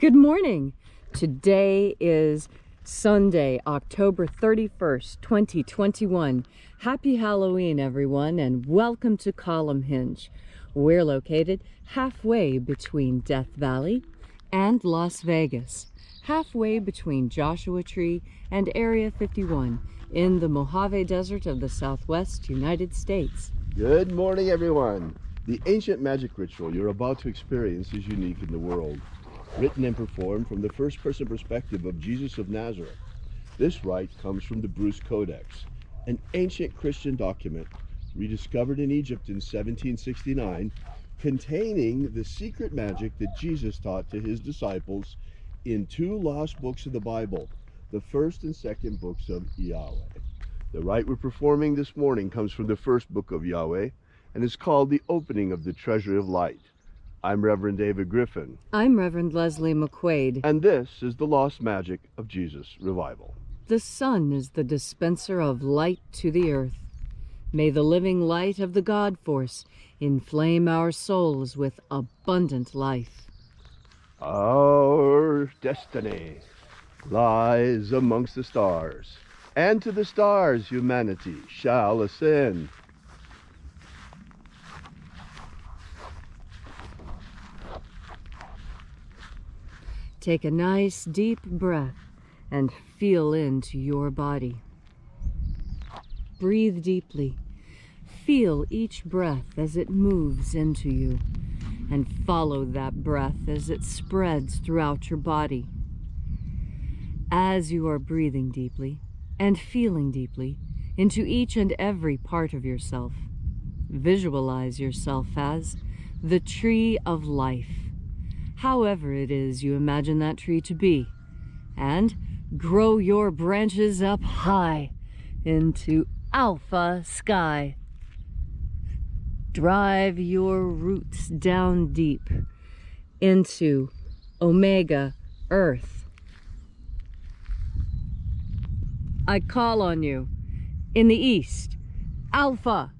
Good morning. Today is Sunday, October 31st, 2021. Happy Halloween, everyone, and welcome to Column Hinge. We're located halfway between Death Valley and Las Vegas, halfway between Joshua Tree and Area 51 in the Mojave Desert of the Southwest United States. Good morning, everyone. The ancient magic ritual you're about to experience is unique in the world. Written and performed from the first-person perspective of Jesus of Nazareth. This rite comes from the Bruce Codex, an ancient Christian document rediscovered in Egypt in 1769, containing the secret magic that Jesus taught to his disciples in two lost books of the Bible, the first and second books of Yahweh. The rite we're performing this morning comes from the first book of Yahweh and is called the Opening of the Treasury of Light. I'm Reverend David Griffin. I'm Reverend Leslie McQuade. And this is the Lost Magic of Jesus Revival. The sun is the dispenser of light to the earth. May the living light of the God Force inflame our souls with abundant life. Our destiny lies amongst the stars, and to the stars humanity shall ascend. Take a nice deep breath and feel into your body. Breathe deeply. Feel each breath as it moves into you, and follow that breath as it spreads throughout your body. As you are breathing deeply and feeling deeply into each and every part of yourself, visualize yourself as the tree of life, however it is you imagine that tree to be, and grow your branches up high into alpha sky. Drive your roots down deep into omega earth. I call on you in the east, alpha.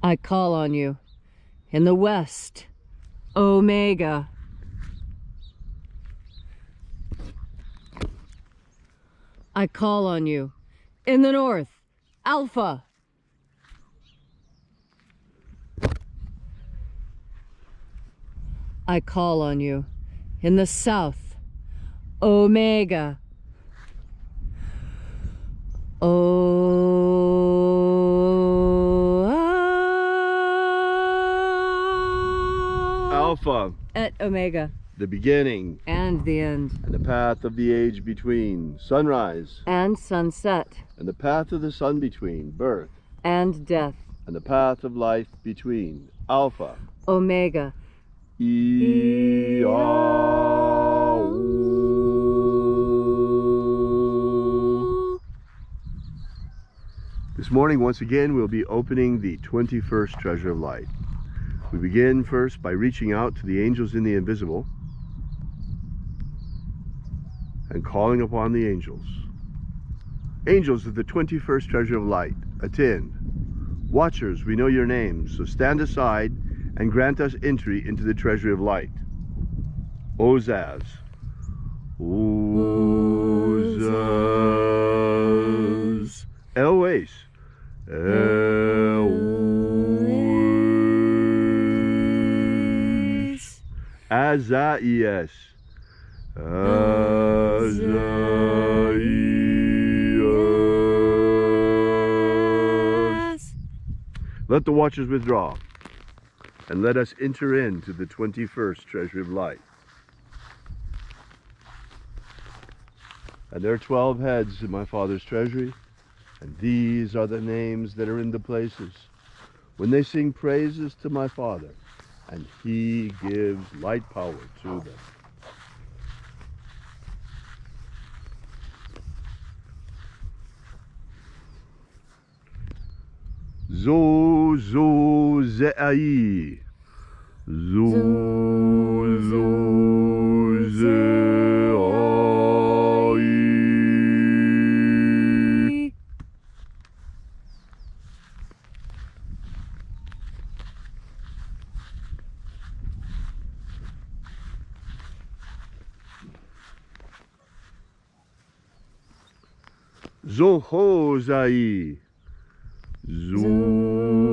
I call on you in the west, omega. I call on you in the north, alpha. I call on you in the south, omega. Alpha Et omega. The beginning And the end. and the path of the age between, sunrise And sunset. and the path of the sun between, birth And death. and the path of life between, Alpha. Omega. IAOE. This morning, once again, we'll be opening the 21st Treasure of Light. We begin first by reaching out to the angels in the invisible and calling upon the angels. Angels of the 21st Treasure of Light, attend. Watchers, we know your names, so stand aside and grant us entry into the Treasury of Light. Ozaz. Ozaz. Elwes. Elwes. Azaias. Azaias. Let the watchers withdraw, and let us enter into the 21st Treasury of Light. And there are 12 heads in my Father's treasury, and these are the names that are in the places when they sing praises to my Father, and he gives light power to them. Zo zo ze'ai. Zo zo ze'ai. Zohozai. Zohozai.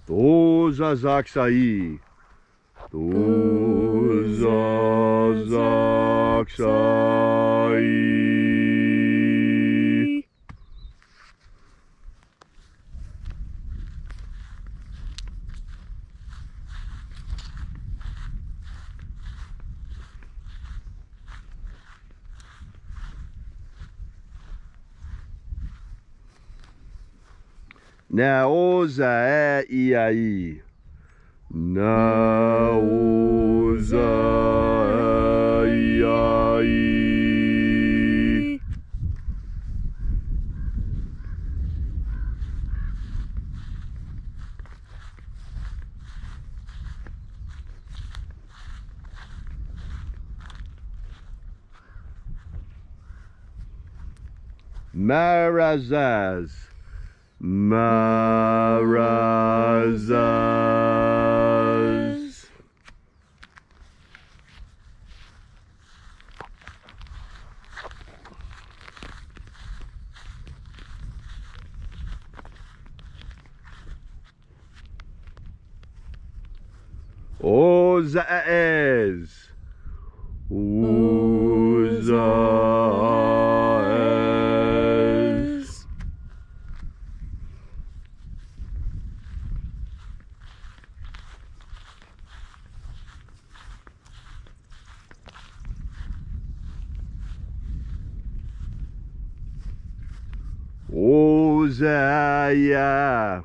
Dozazaksai. Dozazaksai. Naoza I. Naoza I. Marazaz. Marazaz. Ozaez. Ozaez. Ozaya.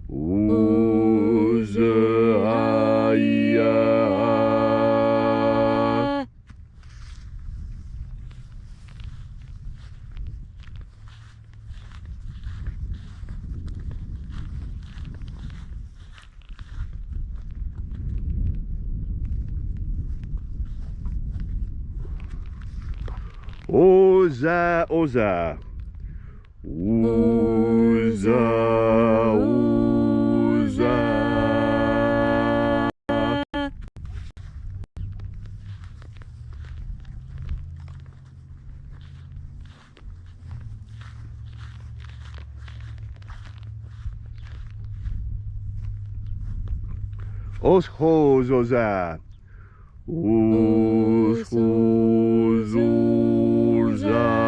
Ozaya. Oza, Oza. Oza, Oza. Oshos, Oza. Oshos, Oza.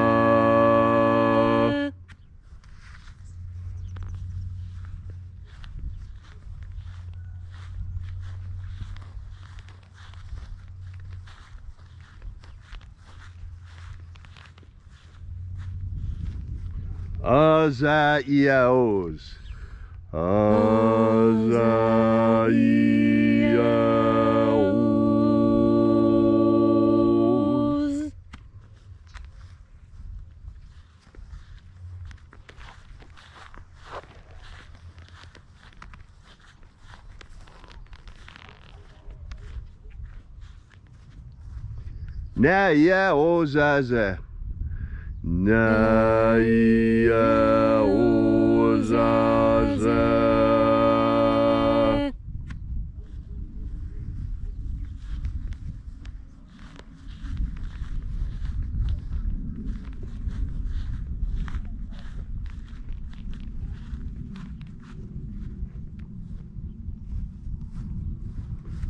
Azaiaos. Azaiaos. Naiaozaza. Naiaozaza.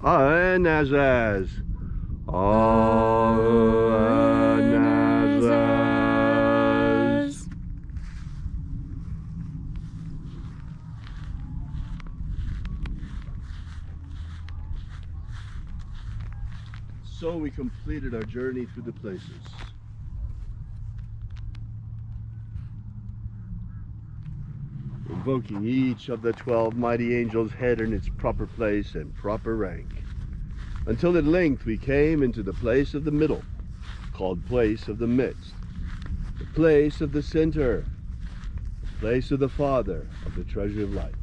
Anazaz. Anazaz. So we completed our journey through the places. Invoking each of the 12 mighty angels' head in its proper place and proper rank, until at length we came into the place of the middle, called place of the midst, the place of the center, the place of the Father of the treasure of life.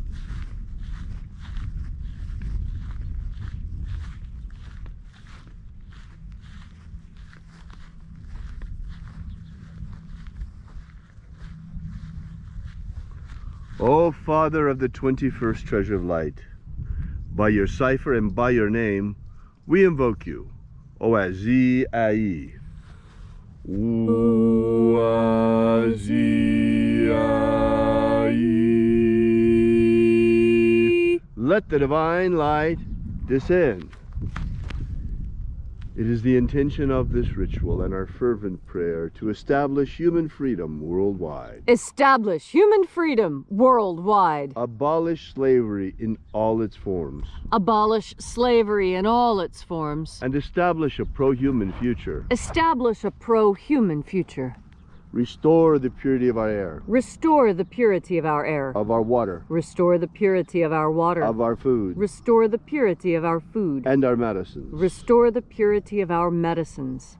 O Father of the 21st treasure of light, by your cipher and by your name, we invoke you. Oazi Ai. Oazi Ai. Let the divine light descend. It is the intention of this ritual and our fervent prayer to establish human freedom worldwide. Establish human freedom worldwide. Abolish slavery in all its forms. Abolish slavery in all its forms. And establish a pro-human future. Establish a pro-human future. Restore the purity of our air. Restore the purity of our air. Of our water. Restore the purity of our water. Of our food. Restore the purity of our food. And our medicines. Restore the purity of our medicines.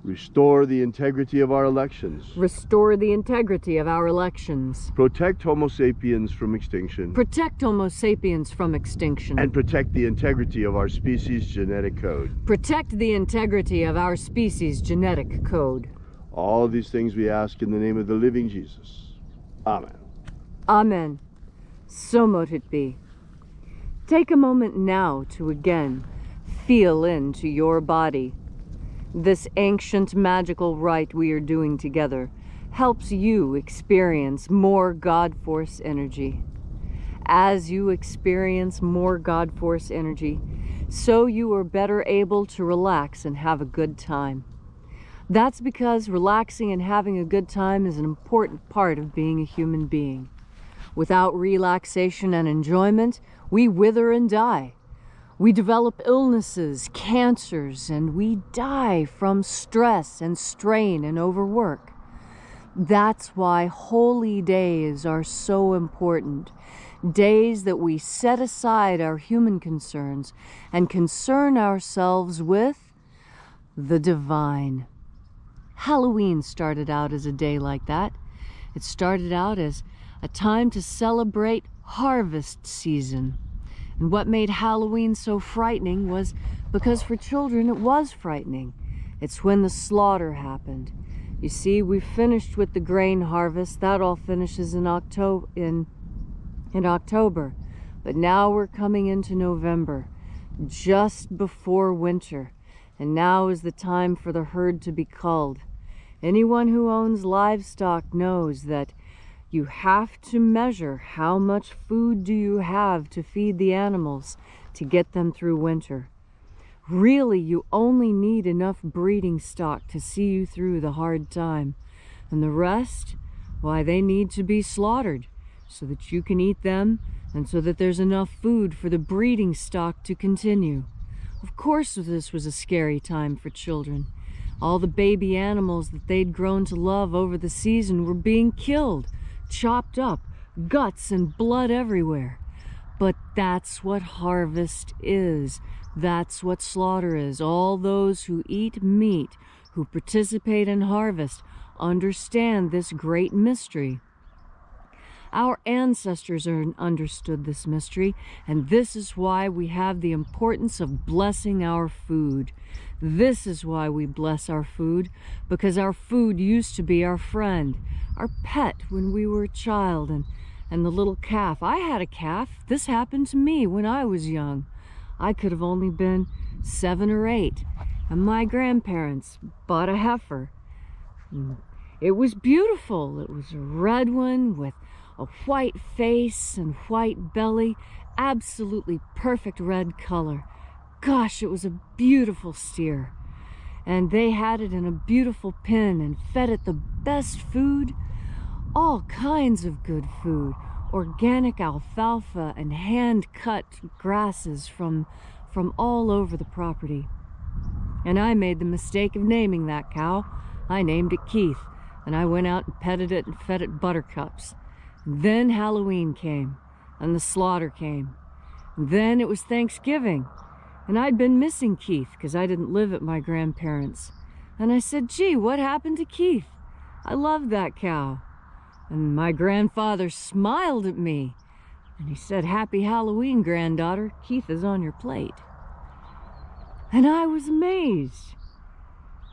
Restore the integrity of our elections. Restore the integrity of our elections. Protect Homo sapiens from extinction. Protect Homo sapiens from extinction. And protect the integrity of our species' genetic code. Protect the integrity of our species' genetic code. All these things we ask in the name of the living Jesus. Amen. Amen. So mote it be. Take a moment now to again feel into your body. This ancient magical rite we are doing together helps you experience more God Force energy. As you experience more God Force energy, so you are better able to relax and have a good time. That's because relaxing and having a good time is an important part of being a human being. Without relaxation and enjoyment, we wither and die. We develop illnesses, cancers, and we die from stress and strain and overwork. That's why holy days are so important. Days that we set aside our human concerns and concern ourselves with the divine. Halloween started out as a day like that. It started out as a time to celebrate harvest season. And what made Halloween so frightening was because for children it was frightening. It's when the slaughter happened. You see, we finished with the grain harvest. That all finishes in October. But now we're coming into November, just before winter. And now is the time for the herd to be culled. Anyone who owns livestock knows that you have to measure how much food do you have to feed the animals to get them through winter. Really, you only need enough breeding stock to see you through the hard time. And the rest, why, they need to be slaughtered so that you can eat them and so that there's enough food for the breeding stock to continue. Of course, this was a scary time for children. All the baby animals that they'd grown to love over the season were being killed, chopped up, guts and blood everywhere. But that's what harvest is. That's what slaughter is. All those who eat meat, who participate in harvest, understand this great mystery. Our ancestors understood this mystery, and this is why we have the importance of blessing our food. This is why we bless our food, because our food used to be our friend, our pet when we were a child, and the little calf. I had a calf. This happened to me when I was young. I could have only been 7 or 8, and my grandparents bought a heifer. It was beautiful. It was a red one with a white face and white belly, absolutely perfect red color. Gosh, it was a beautiful steer. And they had it in a beautiful pen and fed it the best food, all kinds of good food, organic alfalfa and hand-cut grasses from all over the property. And I made the mistake of naming that cow. I named it Keith, and I went out and petted it and fed it buttercups. Then Halloween came, and the slaughter came. And then it was Thanksgiving, and I'd been missing Keith because I didn't live at my grandparents'. And I said, gee, what happened to Keith? I loved that cow. And my grandfather smiled at me, and he said, Happy Halloween, granddaughter. Keith is on your plate. And I was amazed,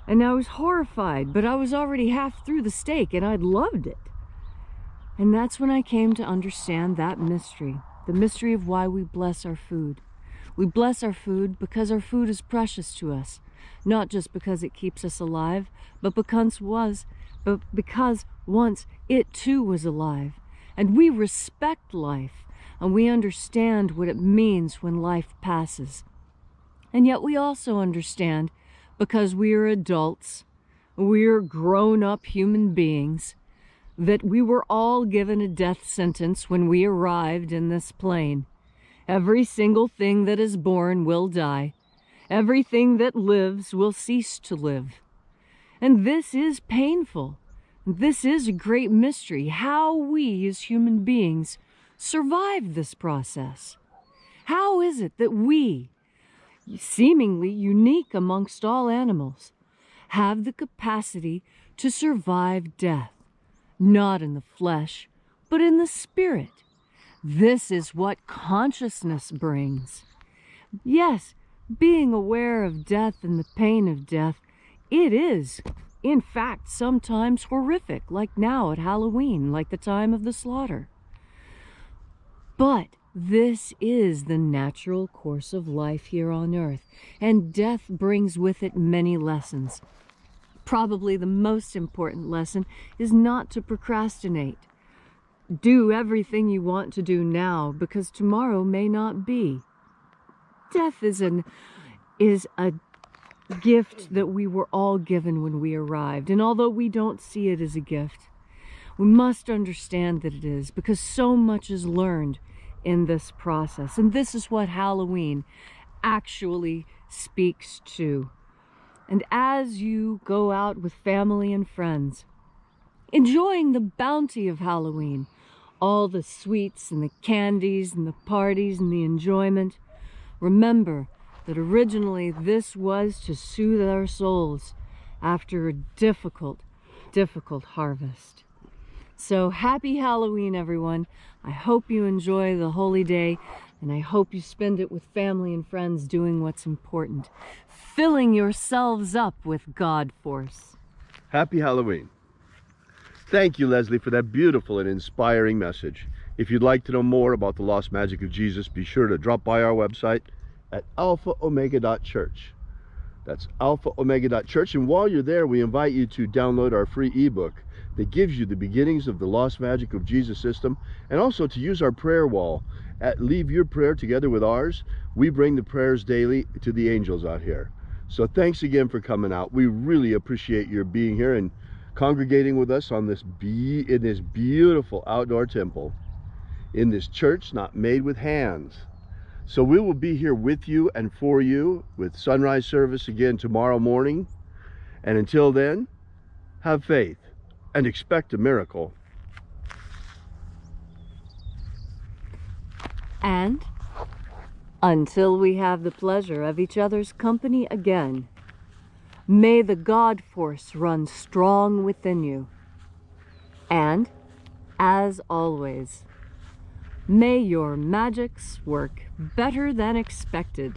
and I was horrified, but I was already half through the steak, and I'd loved it. And that's when I came to understand that mystery, the mystery of why we bless our food. We bless our food because our food is precious to us, not just because it keeps us alive, but because once it too was alive. And we respect life, and we understand what it means when life passes. And yet we also understand, because we are adults, we're grown-up human beings, that we were all given a death sentence when we arrived in this plane. Every single thing that is born will die. Everything that lives will cease to live. And this is painful. This is a great mystery, how we as human beings survive this process. How is it that we, seemingly unique amongst all animals, have the capacity to survive death, not in the flesh, but in the spirit? This is what consciousness brings. Yes, being aware of death and the pain of death, it is, in fact, sometimes horrific, like now at Halloween, like the time of the slaughter. But this is the natural course of life here on earth, and death brings with it many lessons. Probably the most important lesson is not to procrastinate. Do everything you want to do now, because tomorrow may not be. Death is a gift that we were all given when we arrived, and although we don't see it as a gift, we must understand that it is, because so much is learned in this process. And this is what Halloween actually speaks to. And as you go out with family and friends, enjoying the bounty of Halloween, all the sweets and the candies and the parties and the enjoyment, remember that originally this was to soothe our souls after a difficult, difficult harvest. So happy Halloween, everyone. I hope you enjoy the holy day, and I hope you spend it with family and friends doing what's important, filling yourselves up with God force. Happy Halloween. Thank you, Leslie, for that beautiful and inspiring message. If you'd like to know more about the lost magic of Jesus, be sure to drop by our website at alphaomega.church. That's alphaomega.church. And while you're there, we invite you to download our free ebook that gives you the beginnings of the lost magic of Jesus system, and also to use our prayer wall. Leave your prayer together with ours. We bring the prayers daily to the angels out here. So thanks again for coming out. We really appreciate your being here and congregating with us on in this beautiful outdoor temple, in this church not made with hands. So we will be here with you and for you with sunrise service again tomorrow morning. And until then, have faith and expect a miracle. And until we have the pleasure of each other's company again, may the God force run strong within you. And, as always, may your magics work better than expected.